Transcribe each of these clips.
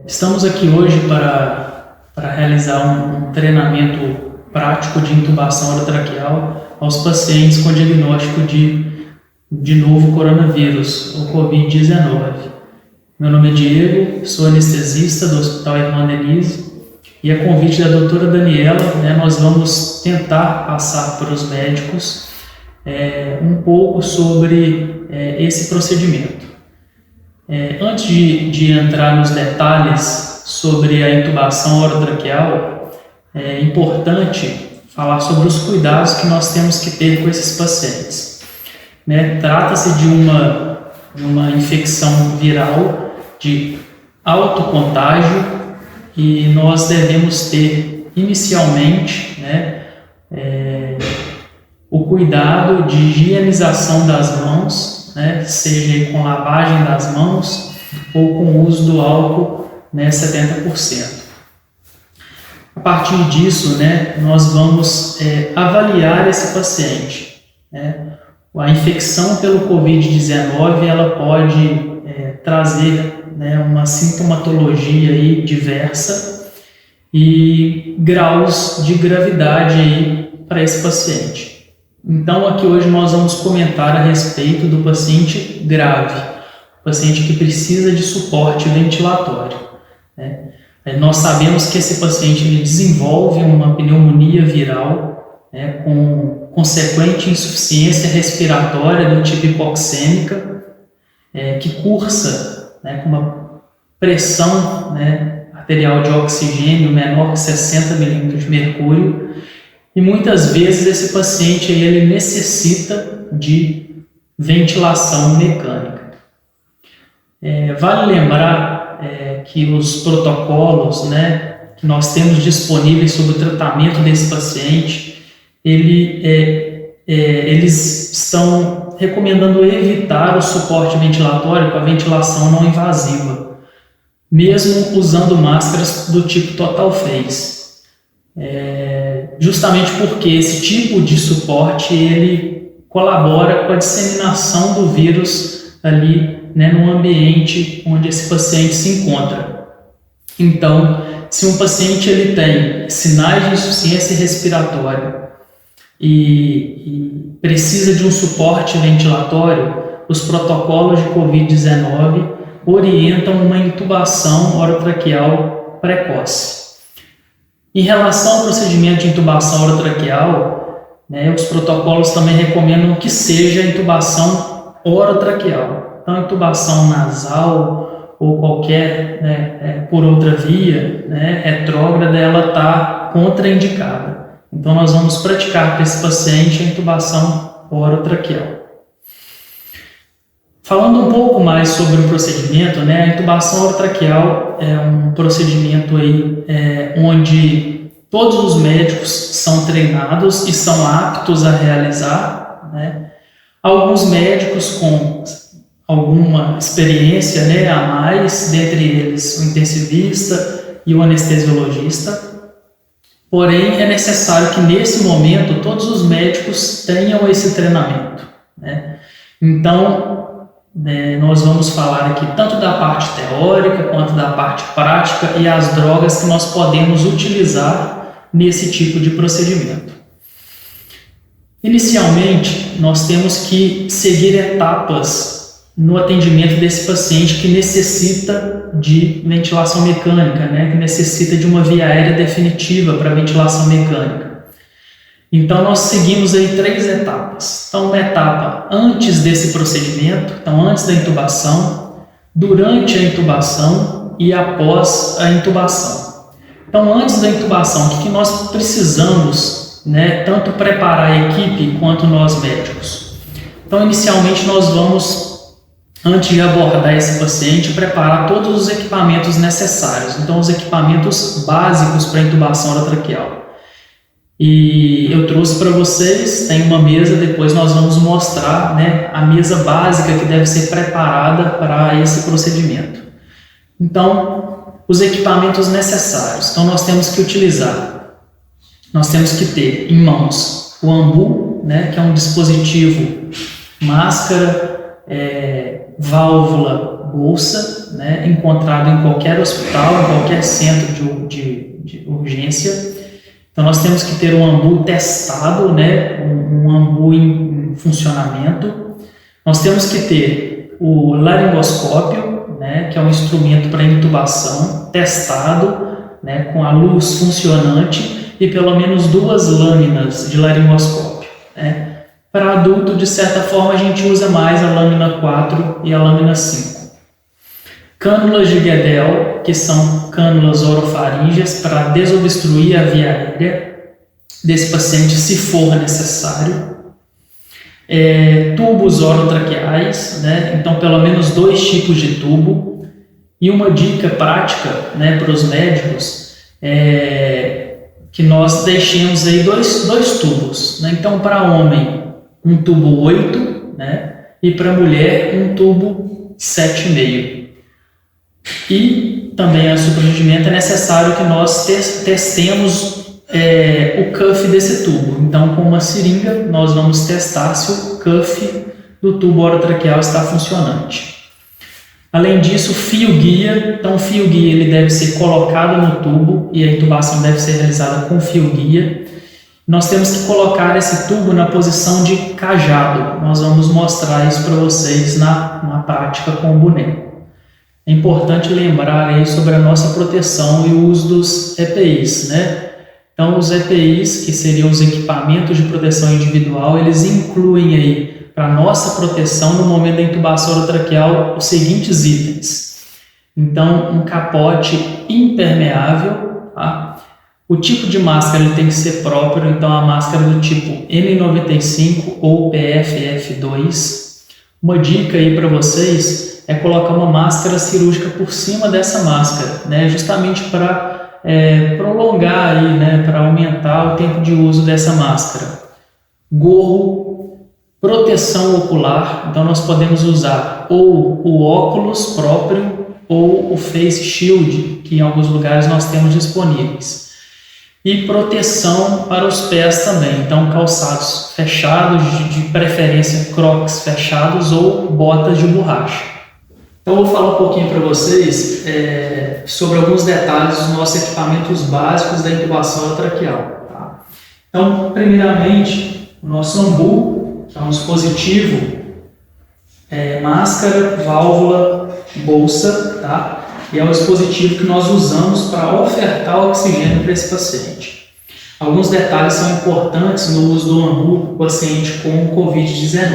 Estamos aqui hoje para realizar um treinamento prático de intubação orotraqueal aos pacientes com diagnóstico de novo coronavírus, ou Covid-19. Meu nome é Diego, sou anestesista do Hospital Irmã Denise e a convite da doutora Daniela, nós vamos tentar passar para os médicos um pouco sobre esse procedimento. Antes de entrar nos detalhes sobre a intubação orotraqueal, é importante falar sobre os cuidados que nós temos que ter com esses pacientes. Trata-se de uma infecção viral de alto contágio e nós devemos ter inicialmente o cuidado de higienização das mãos, seja com lavagem das mãos ou com o uso do álcool 70%. A partir disso, nós vamos avaliar esse paciente. A infecção pelo Covid-19 ela pode trazer uma sintomatologia aí diversa e graus de gravidade aí para esse paciente. Então, aqui hoje nós vamos comentar a respeito do paciente grave, paciente que precisa de suporte ventilatório. Nós sabemos que esse paciente ele desenvolve uma pneumonia viral, com consequente insuficiência respiratória do tipo hipoxêmica, que cursa com uma pressão arterial de oxigênio menor que 60 milímetros de mercúrio. E muitas vezes esse paciente ele necessita de ventilação mecânica. Vale lembrar que os protocolos que nós temos disponíveis sobre o tratamento desse paciente, eles estão recomendando evitar o suporte ventilatório com a ventilação não invasiva, mesmo usando máscaras do tipo Total Face. Justamente porque esse tipo de suporte ele colabora com a disseminação do vírus ali no ambiente onde esse paciente se encontra. Então, se um paciente ele tem sinais de insuficiência respiratória e precisa de um suporte ventilatório, os protocolos de Covid-19 orientam uma intubação orotraqueal precoce. Em relação ao procedimento de intubação orotraqueal, os protocolos também recomendam que seja intubação orotraqueal. Então, intubação nasal ou qualquer por outra via retrógrada, ela está contraindicada. Então, nós vamos praticar para esse paciente a intubação orotraqueal. Falando um pouco mais sobre o procedimento, a intubação orotraqueal é um procedimento aí, onde todos os médicos são treinados e são aptos a realizar. Alguns médicos com alguma experiência a mais, dentre eles o intensivista e o anestesiologista. Porém, é necessário que nesse momento todos os médicos tenham esse treinamento. Então, nós vamos falar aqui tanto da parte teórica quanto da parte prática e as drogas que nós podemos utilizar nesse tipo de procedimento. Inicialmente, nós temos que seguir etapas no atendimento desse paciente que necessita de ventilação mecânica, que necessita de uma via aérea definitiva para ventilação mecânica. Então, nós seguimos aí 3 etapas. Então, uma etapa antes desse procedimento, então antes da intubação, durante a intubação e após a intubação. Então, antes da intubação, o que nós precisamos, tanto preparar a equipe quanto nós médicos? Então, inicialmente, nós vamos, antes de abordar esse paciente, preparar todos os equipamentos necessários. Então, os equipamentos básicos para a intubação orotraqueal. E eu trouxe para vocês, tem uma mesa, depois nós vamos mostrar a mesa básica que deve ser preparada para esse procedimento. Então, os equipamentos necessários. Então, nós temos que ter em mãos o ambu, que é um dispositivo, máscara, válvula, bolsa, né, encontrado em qualquer hospital, em qualquer centro de urgência. Então nós temos que ter um AMBU testado, né, um AMBU em funcionamento. Nós temos que ter o laringoscópio, né, que é um instrumento para intubação, testado, né, com a luz funcionante e pelo menos 2 lâminas de laringoscópio, né. Para adulto, de certa forma, a gente usa mais a lâmina 4 e a lâmina 5. Cânulas de Guedel, que são cânulas orofaríngeas para desobstruir a via aérea desse paciente, se for necessário. Tubos orotraqueais, né? Então pelo menos 2 tipos de tubo. E uma dica prática, né, para os médicos que nós deixemos aí dois tubos, né? Então para homem um tubo 8, né? E para mulher um tubo 7,5. E também a supraregimento é necessário que nós testemos o cuff desse tubo. Então, com uma seringa, nós vamos testar se o cuff do tubo orotraqueal está funcionante. Além disso, fio-guia. Então, o fio-guia ele deve ser colocado no tubo e a intubação deve ser realizada com fio-guia. Nós temos que colocar esse tubo na posição de cajado. Nós vamos mostrar isso para vocês na prática com o boneco. É importante lembrar aí sobre a nossa proteção e o uso dos EPIs, né? Então, os EPIs, que seriam os equipamentos de proteção individual, eles incluem aí, para nossa proteção no momento da intubação orotraqueal, os seguintes itens. Então, um capote impermeável, tá? O tipo de máscara ele tem que ser próprio, então a máscara do tipo N95 ou PFF2. Uma dica aí para vocês é colocar uma máscara cirúrgica por cima dessa máscara, né? Justamente para prolongar aí, né? Para aumentar o tempo de uso dessa máscara. Gorro, proteção ocular, então nós podemos usar ou o óculos próprio ou o face shield, que em alguns lugares nós temos disponíveis. E proteção para os pés também, então calçados fechados, de preferência crocs fechados ou botas de borracha. Então eu vou falar um pouquinho para vocês sobre alguns detalhes dos nossos equipamentos básicos da intubação orotraqueal. Tá? Então, primeiramente, o nosso AMBU, que é um dispositivo, máscara, válvula, bolsa, tá? E é um dispositivo que nós usamos para ofertar oxigênio para esse paciente. Alguns detalhes são importantes no uso do AMBU para o paciente com Covid-19.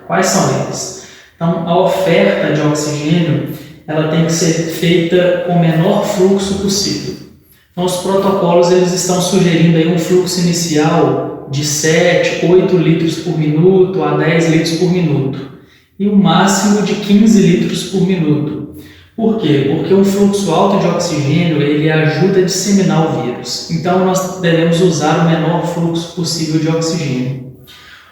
Quais são eles? Então, a oferta de oxigênio ela tem que ser feita com o menor fluxo possível. Então, os protocolos eles estão sugerindo aí um fluxo inicial de 7, 8 litros por minuto a 10 litros por minuto e um máximo de 15 litros por minuto. Por quê? Porque um fluxo alto de oxigênio ele ajuda a disseminar o vírus. Então, nós devemos usar o menor fluxo possível de oxigênio.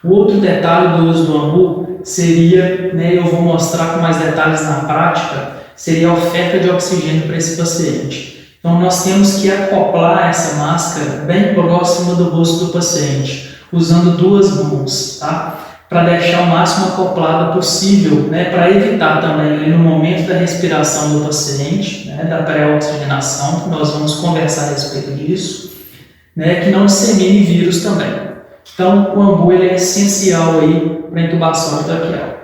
O outro detalhe do uso do AMBU seria, né, eu vou mostrar com mais detalhes na prática, seria a oferta de oxigênio para esse paciente. Então, nós temos que acoplar essa máscara bem próxima do rosto do paciente, usando 2 mãos, tá? Para deixar o máximo acoplada possível, né, para evitar também no momento da respiração do paciente, né, da pré-oxigenação, que nós vamos conversar a respeito disso, né, que não dissemine vírus também. Então, o AMBU ele é essencial aí para a intubação orotraqueal.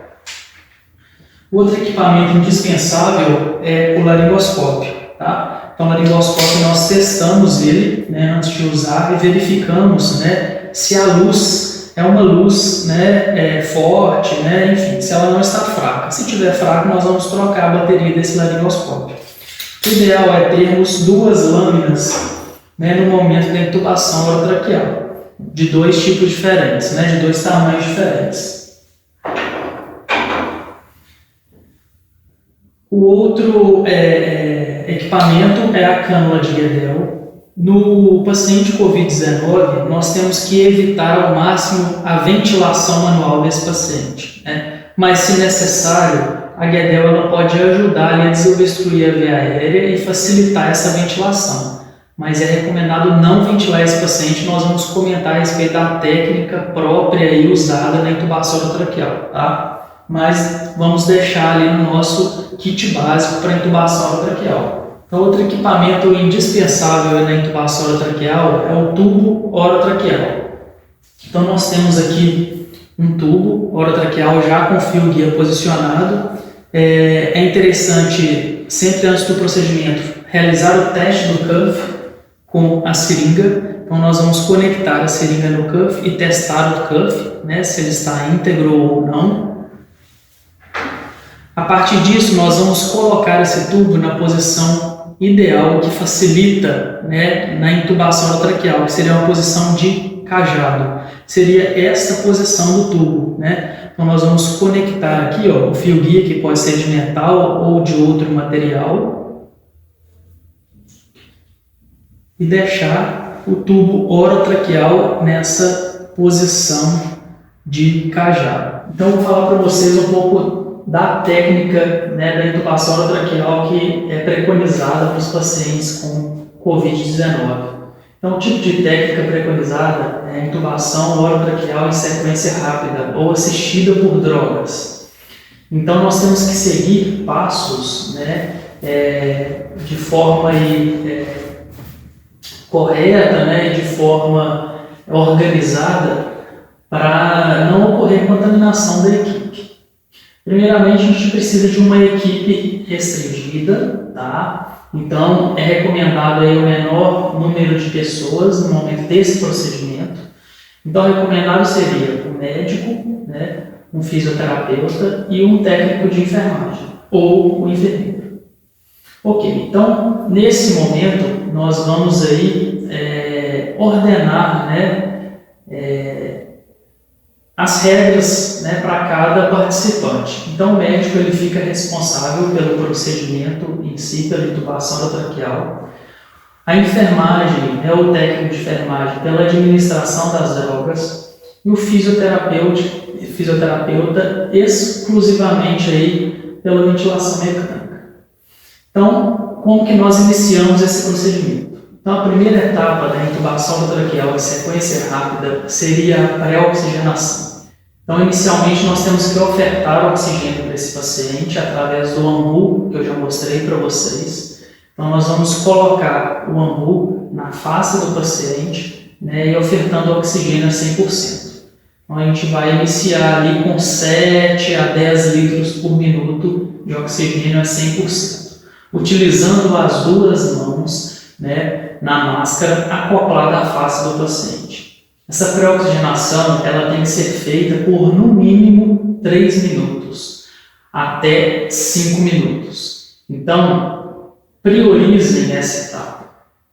Outro equipamento indispensável é o laringoscópio, tá? Então, o laringoscópio nós testamos ele, né, antes de usar e verificamos, né, se a luz é uma luz, né, forte, né, enfim, se ela não está fraca. Se estiver fraca, nós vamos trocar a bateria desse laringoscópio. O ideal é termos 2 lâminas, né, no momento da intubação orotraqueal, de 2 tipos diferentes, né, de 2 tamanhos diferentes. O outro equipamento é a cânula de Guedel. No paciente Covid-19, nós temos que evitar ao máximo a ventilação manual desse paciente, né? Mas, se necessário, a Guedel ela pode ajudar a desobstruir a via aérea e facilitar essa ventilação. Mas é recomendado não ventilar esse paciente. Nós vamos comentar a respeito da técnica própria e usada na intubação orotraqueal, tá? mas vamos deixar ali no nosso kit básico para intubação orotraqueal. Então, outro equipamento indispensável na intubação orotraqueal é o tubo orotraqueal. Então, nós temos aqui um tubo orotraqueal já com fio guia posicionado. É interessante, sempre antes do procedimento, realizar o teste do cuff com a seringa. Então, nós vamos conectar a seringa no cuff e testar o cuff, né, se ele está íntegro ou não. A partir disso, nós vamos colocar esse tubo na posição ideal que facilita, né, na intubação orotraqueal, que seria uma posição de cajado. Seria esta posição do tubo, né? Então, nós vamos conectar aqui, ó, o fio guia, que pode ser de metal ou de outro material, e deixar o tubo orotraqueal nessa posição de cajado. Então, eu vou falar para vocês um pouco da técnica, né, da intubação orotraqueal que é preconizada para os pacientes com Covid-19. Então, o tipo de técnica preconizada é a intubação orotraqueal em sequência rápida ou assistida por drogas. Então, nós temos que seguir passos, né, de forma correta, né, de forma organizada, para não ocorrer contaminação da equipe. Primeiramente, a gente precisa de uma equipe restringida, tá? Então, é recomendado aí o menor número de pessoas no momento desse procedimento. Então, recomendado seria um médico, né, um fisioterapeuta e um técnico de enfermagem, ou o enfermeiro. Ok, então, nesse momento, nós vamos aí ordenar, né, as regras, né, para cada participante. Então, o médico ele fica responsável pelo procedimento em si, pela intubação orotraqueal. A enfermagem, o técnico de enfermagem, pela administração das drogas. E o fisioterapeuta exclusivamente aí pela ventilação mecânica. Então, como que nós iniciamos esse procedimento? Então, a primeira etapa da intubação orotraqueal em sequência rápida seria a pré-oxigenação. Então, inicialmente, nós temos que ofertar oxigênio para esse paciente através do AMBU, que eu já mostrei para vocês. Então, nós vamos colocar o AMBU na face do paciente, né, e ofertando oxigênio a 100%. Então, a gente vai iniciar ali com 7 a 10 litros por minuto de oxigênio a 100%, utilizando as duas mãos, né, na máscara acoplada à face do paciente. Essa pré-oxigenação ela tem que ser feita por no mínimo 3 minutos, até 5 minutos. Então, priorizem essa etapa,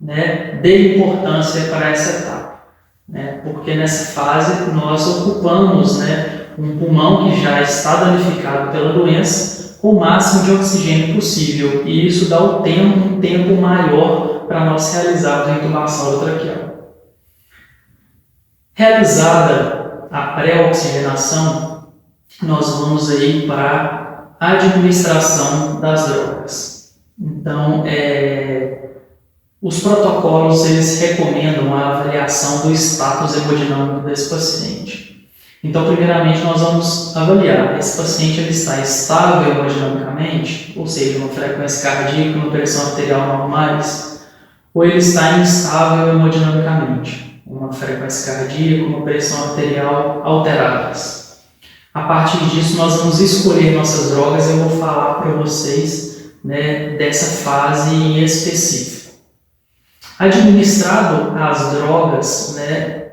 né? Dê importância para essa etapa, né? Porque nessa fase nós ocupamos, né, um pulmão que já está danificado pela doença com o máximo de oxigênio possível, e isso dá um tempo maior para nós realizarmos a intubação orotraqueal. Realizada a pré-oxigenação, nós vamos aí para a administração das drogas. Então, os protocolos eles recomendam a avaliação do status hemodinâmico desse paciente. Então, primeiramente, nós vamos avaliar esse paciente ele está estável hemodinamicamente, ou seja, uma frequência cardíaca, uma pressão arterial normais, ou ele está instável hemodinamicamente, uma frequência cardíaca, uma pressão arterial alteradas. A partir disso, nós vamos escolher nossas drogas e eu vou falar para vocês, né, dessa fase em específico. Administrado as drogas, né,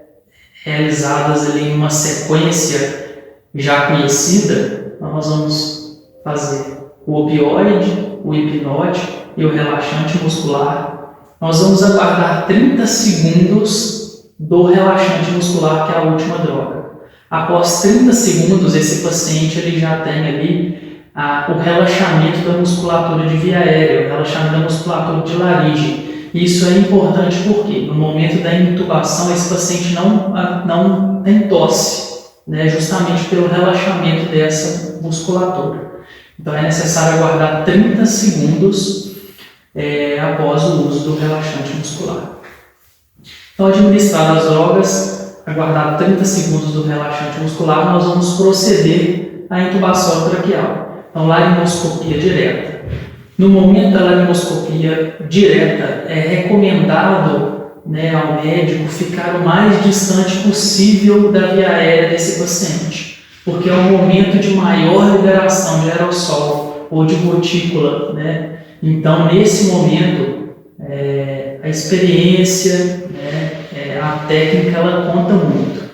realizadas ali em uma sequência já conhecida, nós vamos fazer o opioide, o hipnótico e o relaxante muscular. Nós vamos aguardar 30 segundos do relaxante muscular, que é a última droga. Após 30 segundos, esse paciente ele já tem ali o relaxamento da musculatura de via aérea, o relaxamento da musculatura de laringe. Isso é importante porque no momento da intubação esse paciente não tem tosse, né, justamente pelo relaxamento dessa musculatura. Então é necessário aguardar 30 segundos após o uso do relaxante muscular. Então, administradas as drogas, aguardar 30 segundos do relaxante muscular, nós vamos proceder a intubação traqueal. Então, laringoscopia direta. No momento da laringoscopia direta, é recomendado, né, ao médico ficar o mais distante possível da via aérea desse paciente, porque é um momento de maior liberação de aerossol ou de gotícula, né? Então, nesse momento, a experiência, né, a técnica, ela conta muito.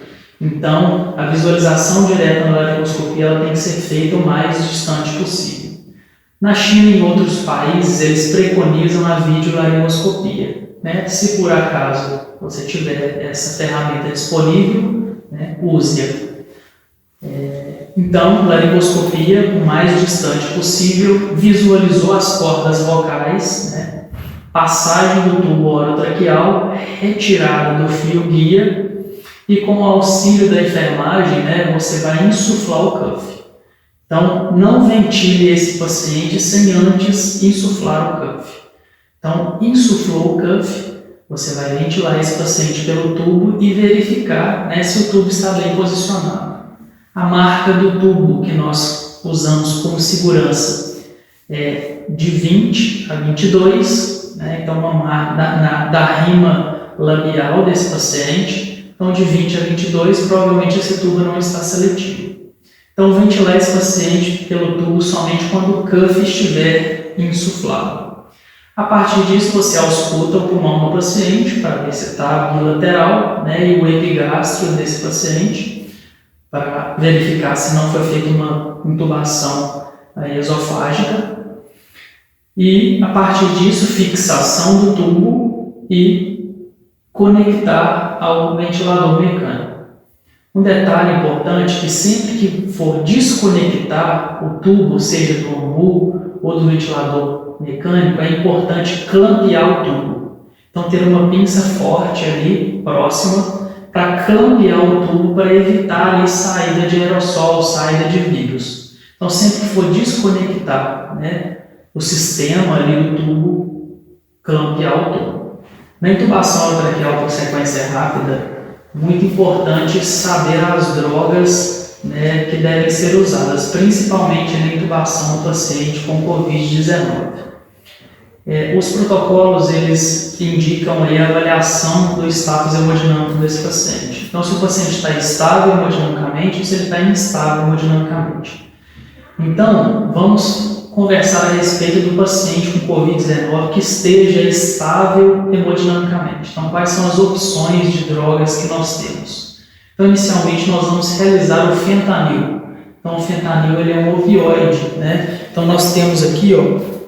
Então, a visualização direta na laringoscopia ela tem que ser feita o mais distante possível. Na China e em outros países, eles preconizam a videolaringoscopia, né? Se por acaso você tiver essa ferramenta disponível, né, use-a. Então, laringoscopia o mais distante possível, visualizou as cordas vocais, né? Passagem do tubo orotraqueal, retirada do fio guia e com o auxílio da enfermagem, né, você vai insuflar o cuff. Então, não ventile esse paciente sem antes insuflar o cuff. Então, insuflou o cuff, você vai ventilar esse paciente pelo tubo e verificar, né, se o tubo está bem posicionado. A marca do tubo que nós usamos como segurança é de 20 a 22, né, então uma marca da rima labial desse paciente. Então, de 20 a 22, provavelmente esse tubo não está seletivo. Então, ventilar esse paciente pelo tubo somente quando o cuff estiver insuflado. A partir disso, você ausculta o pulmão do paciente para ver se está bilateral, né, e o epigastro desse paciente para verificar se não foi feita uma intubação esofágica. E, a partir disso, fixação do tubo e conectar ao ventilador mecânico. Um detalhe importante é que sempre que for desconectar o tubo, seja do AMU ou do ventilador mecânico, é importante clampear o tubo. Então, ter uma pinça forte ali, próxima, para clampear o tubo para evitar ali saída de aerossol, saída de vírus. Então, sempre que for desconectar, né, o sistema ali do tubo, clampear o tubo. Na intubação orotraqueal por sequência rápida, muito importante saber as drogas, né, que devem ser usadas, principalmente na intubação do paciente com Covid-19. Os protocolos, eles indicam aí a avaliação do status hemodinâmico desse paciente. Então, se o paciente está estável hemodinamicamente ou se ele está instável hemodinamicamente. Então, vamos conversar a respeito do paciente com Covid-19 que esteja estável hemodinamicamente. Então, quais são as opções de drogas que nós temos? Então, inicialmente, nós vamos realizar o fentanil. Então, o fentanil ele é um opioide, né? Então, nós temos aqui, ó,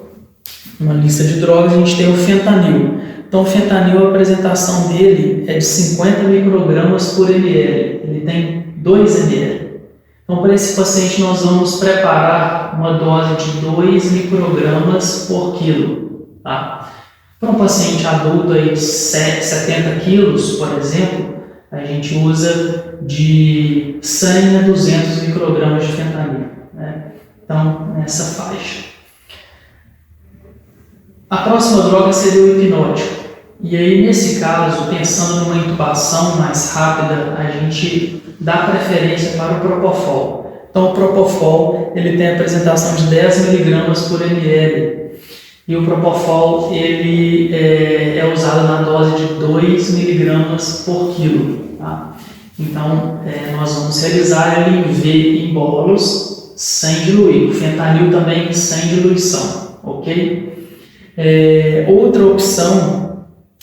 uma lista de drogas, a gente tem o fentanil. Então, o fentanil, a apresentação dele é de 50 microgramas por ml. Ele tem 2 ml. Então, para esse paciente, nós vamos preparar uma dose de 2 microgramas por quilo. Tá? Para um paciente adulto aí de 70 quilos, por exemplo, a gente usa de 100 a 200 microgramas de fentanil. Né? Então, nessa faixa. A próxima droga seria o hipnótico. E aí, nesse caso, pensando numa intubação mais rápida, a gente dá preferência para o Propofol. Então, o Propofol ele tem a apresentação de 10 mg por ml. E o Propofol ele é usado na dose de 2 mg por quilo. Tá? Então, nós vamos realizar ele em V em bolos sem diluir. O fentanil também sem diluição. Ok? Outra opção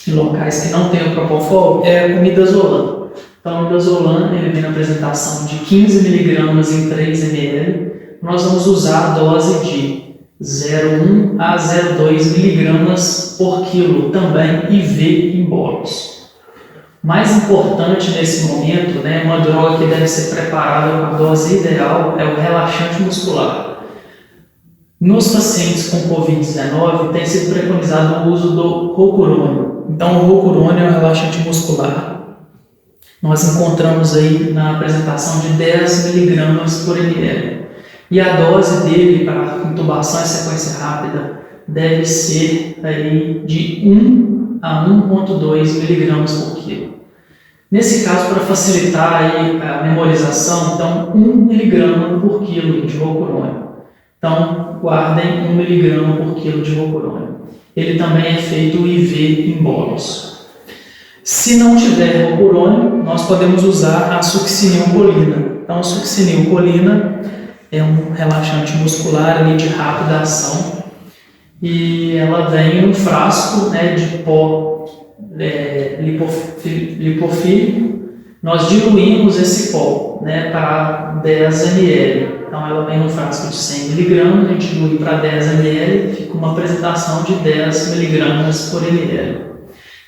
em locais que não tem o Propofol é o midazolam. Então, o midazolam ele vem na apresentação de 15 mg em 3 ml. Nós vamos usar a dose de 0,1 a 0,2 mg por quilo, também IV em bolos. Mais importante nesse momento, né, uma droga que deve ser preparada com a dose ideal é o relaxante muscular. Nos pacientes com Covid-19 tem sido preconizado o uso do rocurônio. Então, o rocurônio é um relaxante muscular. Nós encontramos aí na apresentação de 10 mg por ml. E a dose dele para intubação em sequência rápida deve ser aí de 1 a 1,2 mg por quilo. Nesse caso, para facilitar aí a memorização, então 1 mg por quilo de rocurônio. Então, guardem 1 mg por quilo de rocurônio. Ele também é feito IV em bolos. Se não tiver rocurônio, nós podemos usar a succinilcolina. Então, a succinilcolina é um relaxante muscular ali de rápida ação e ela vem em um frasco, né, de pó lipofílico. Nós diluímos esse pó, né, para 10 ml. Então ela vem no frasco de 100 mg, a gente dilui para 10 ml, fica uma apresentação de 10 mg por ml.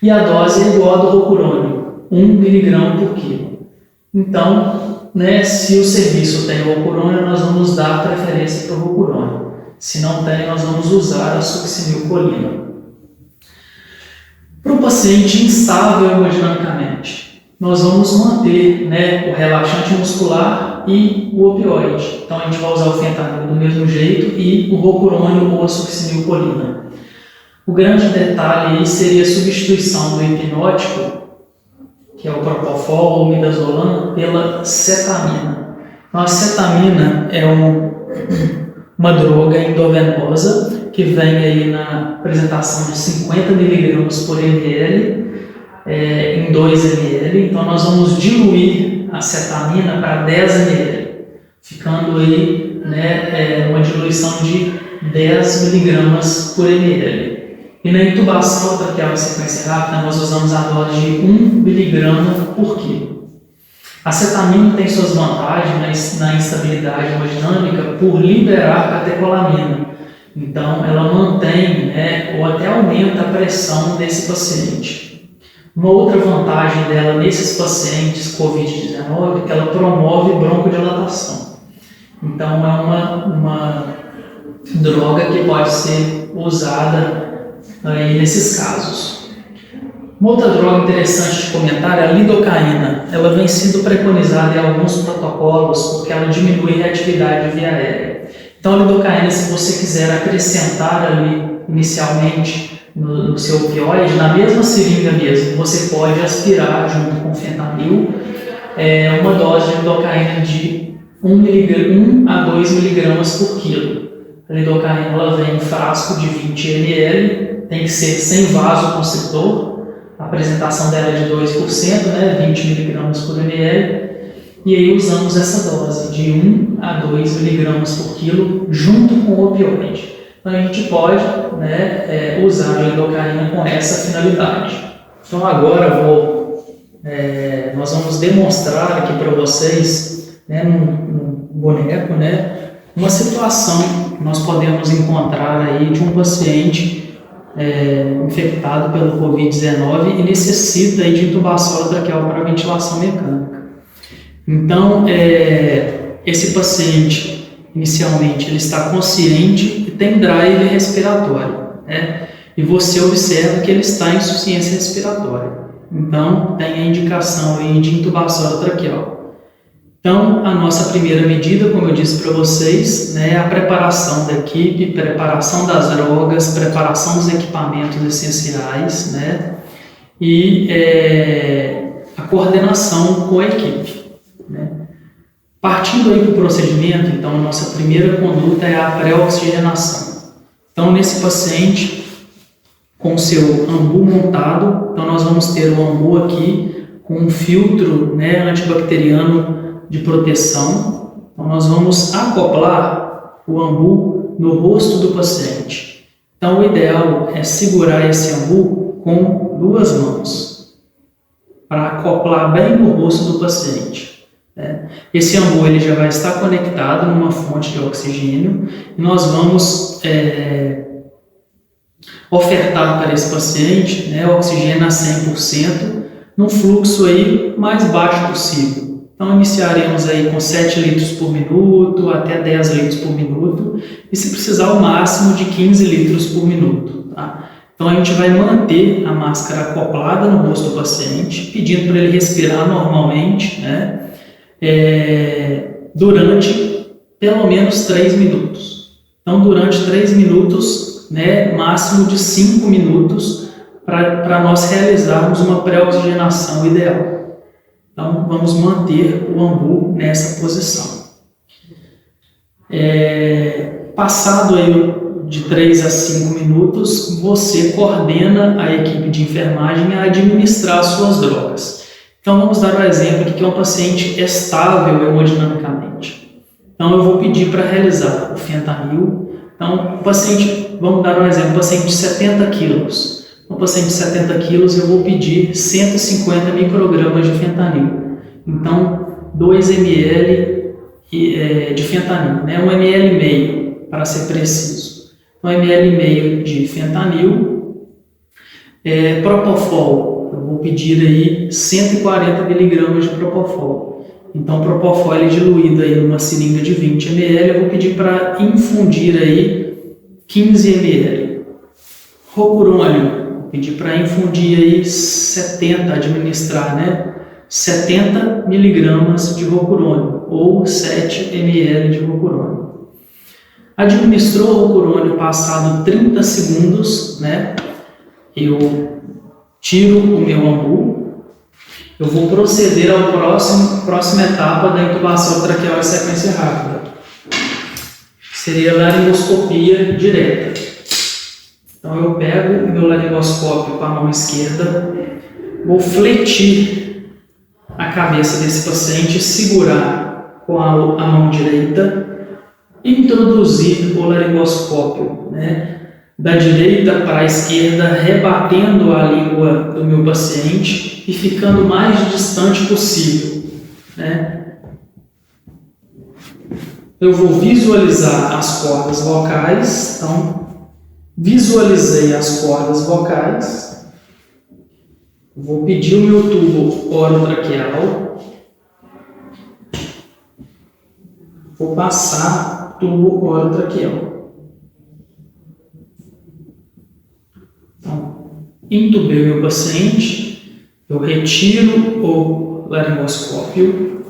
E a dose é igual a do rocurônio, 1 mg por quilo. Então, né, se o serviço tem rocurônio, nós vamos dar preferência para o rocurônio. Se não tem, nós vamos usar a succinilcolina. Para o paciente instável hemodinamicamente, nós vamos manter, né, o relaxante muscular e o opioide. Então a gente vai usar o fentanil do mesmo jeito e o rocurônio ou a succinilcolina. O grande detalhe aí seria a substituição do hipnótico, que é o propofol ou midazolam, pela cetamina. Então a cetamina é uma droga endovenosa que vem aí na apresentação de 50 mg por ml em 2 ml. Então nós vamos diluir a cetamina para 10 ml, ficando aí, né, uma diluição de 10 mg por ml. E na intubação traqueal em sequência rápida nós usamos a dose de 1 mg por quilo. A cetamina tem suas vantagens na instabilidade hemodinâmica por liberar catecolamina. Então, ela mantém, né, ou até aumenta a pressão desse paciente. Uma outra vantagem dela nesses pacientes COVID-19 é que ela promove broncodilatação. Então, é uma droga que pode ser usada aí nesses casos. Uma outra droga interessante de comentar é a lidocaína. Ela vem sendo preconizada em alguns protocolos porque ela diminui a reatividade via aérea. Então, a lidocaína, se você quiser acrescentar ali inicialmente no seu opioide, na mesma seringa mesmo, você pode aspirar junto com fentanil uma dose de lidocaína de 1 a 2 mg por quilo. A lidocaína ela vem em frasco de 20 ml, tem que ser sem vasoconstritor. A apresentação dela é de 2%, né, 20 mg por ml. E aí usamos essa dose de 1 a 2 mg por quilo junto com o opioide. Então a gente pode, né, usar a lidocaína com essa finalidade. Então agora nós vamos demonstrar aqui para vocês, né, num boneco, né, uma situação que nós podemos encontrar aí de um paciente infectado pelo COVID-19 e necessita aí de intubação traqueal para ventilação mecânica. Então, esse paciente, inicialmente, ele está consciente e tem drive respiratório, né? E você observa que ele está em insuficiência respiratória. Então, tem a indicação aí de intubação traqueal. Então, a nossa primeira medida, como eu disse para vocês, né, é a preparação da equipe, preparação das drogas, preparação dos equipamentos essenciais, né, e a coordenação com a equipe. Né. Partindo aí para o procedimento, então, a nossa primeira conduta é a pré-oxigenação. Então, nesse paciente, com o seu ambu montado, então nós vamos ter o ambu aqui com um filtro, né, antibacteriano de proteção. Então nós vamos acoplar o ambu no rosto do paciente. Então o ideal é segurar esse ambu com 2 mãos para acoplar bem no rosto do paciente. Né? Esse ambu ele já vai estar conectado numa fonte de oxigênio e nós vamos ofertar para esse paciente, né, oxigênio a 100% num fluxo aí mais baixo possível. Então, iniciaremos aí com 7 litros por minuto até 10 litros por minuto e, se precisar, o máximo de 15 litros por minuto. Tá? Então, a gente vai manter a máscara acoplada no rosto do paciente, pedindo para ele respirar normalmente, né, durante pelo menos 3 minutos. Então, durante 3 minutos, né, máximo de 5 minutos, para nós realizarmos uma pré-oxigenação ideal. Então, vamos manter o ambu nessa posição. Passado aí de 3 a 5 minutos, você coordena a equipe de enfermagem a administrar as suas drogas. Então, vamos dar um exemplo aqui que é um paciente estável hemodinamicamente. Então, eu vou pedir para realizar o fentanil. Então, vamos dar um exemplo, paciente de 70 quilos. Um paciente de 70 quilos, eu vou pedir 150 microgramas de fentanil. Então, 2 ml de fentanil, né? 1 ml e meio, para ser preciso. 1 ml e meio de fentanil. Propofol, eu vou pedir aí 140 miligramas de propofol. Então, propofol é diluído aí numa seringa de 20 ml, eu vou pedir para infundir aí 15 ml. Rocurônio, pedir para infundir aí 70, administrar, né? 70 miligramas de rocurônio ou 7 ml de rocurônio. Administrou o rocurônio passado 30 segundos, né? Eu tiro o meu ambu. Eu vou proceder à próxima etapa da intubação traqueal em sequência rápida. Seria a laringoscopia direta. Então eu pego o meu laringoscópio com a mão esquerda, vou fletir a cabeça desse paciente, segurar com a mão direita e introduzir o laringoscópio, né, da direita para a esquerda, rebatendo a língua do meu paciente e ficando o mais distante possível, né. Eu vou visualizar as cordas vocais, então visualizei as cordas vocais, vou pedir o meu tubo orotraqueal, vou passar o tubo orotraqueal. Então, intubei o meu paciente, eu retiro o laringoscópio.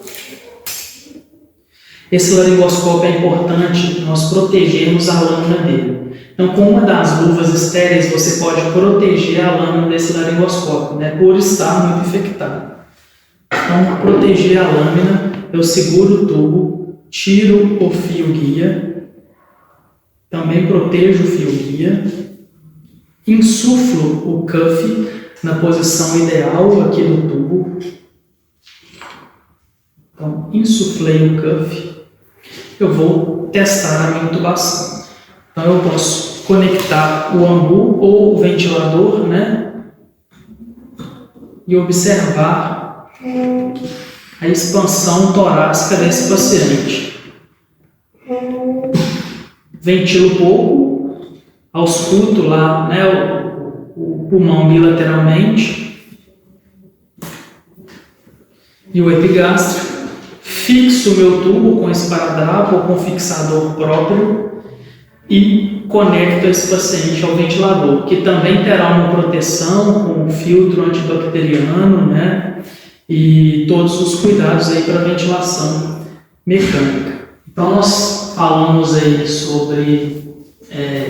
Esse laringoscópio é importante nós protegermos a lâmina dele. Então, com uma das luvas estéreis, você pode proteger a lâmina desse laringoscópio, né, por estar muito infectado. Então, proteger a lâmina, eu seguro o tubo, tiro o fio guia, também protejo o fio guia, insuflo o cuff na posição ideal aqui do tubo. Então, insuflei o cuff, eu vou testar a minha intubação. Então, eu posso conectar o ambu ou o ventilador, né, e observar a expansão torácica desse paciente. Ventilo pouco, ausculto lá, né, o pulmão bilateralmente e o epigástrico. Fixo o meu tubo com esparadrapo ou com fixador próprio e conecto esse paciente ao ventilador, que também terá uma proteção com um filtro antibacteriano, né, e todos os cuidados aí para ventilação mecânica. Então, nós falamos aí sobre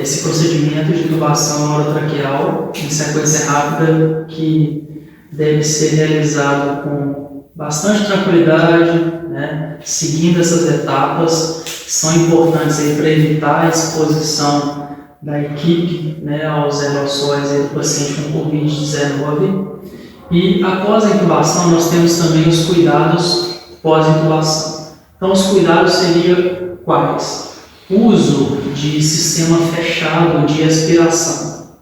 esse procedimento de intubação orotraqueal em sequência rápida, que deve ser realizado com bastante tranquilidade, né, seguindo essas etapas, que são importantes aí para evitar a exposição da equipe, né, aos aerossóis do paciente com Covid-19. E após a intubação, nós temos também os cuidados pós-intubação. Então, os cuidados seriam quais? Uso de sistema fechado de aspiração.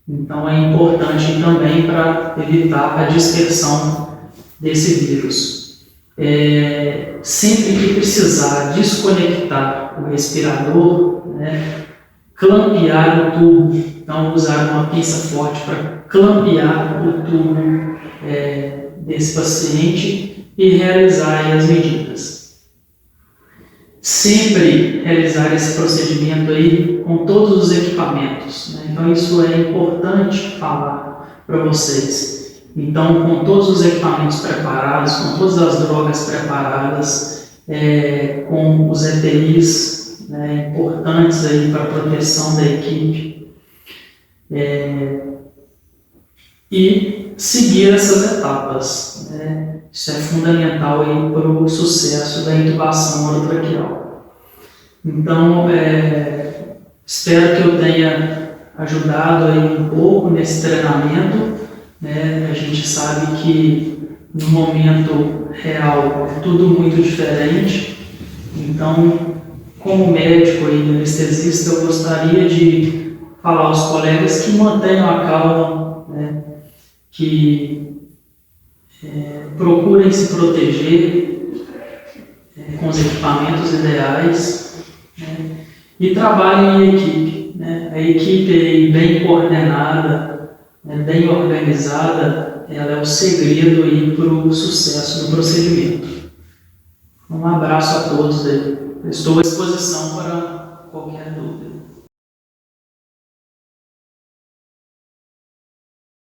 Então, é importante também para evitar a dispersão desse vírus. Sempre que precisar desconectar o respirador, né, clampear o tubo, então usar uma pinça forte para clampear o tubo desse paciente e realizar as medidas. Sempre realizar esse procedimento aí com todos os equipamentos, né? Então isso é importante falar para vocês. Então, com todos os equipamentos preparados, com todas as drogas preparadas, com os EPIs, né, importantes aí para a proteção da equipe, e seguir essas etapas, né? Isso é fundamental para o sucesso da intubação orotraqueal. Então, espero que eu tenha ajudado aí um pouco nesse treinamento, né? A gente sabe que no momento real é tudo muito diferente, então, como médico e anestesista, eu gostaria de falar aos colegas que mantenham a calma, né? Que procurem se proteger com os equipamentos ideais, né? E trabalhem em equipe, né? A equipe bem coordenada, né? Bem organizada, ela é o segredo para o sucesso do procedimento. Um abraço a todos aí. Estou à disposição para qualquer dúvida.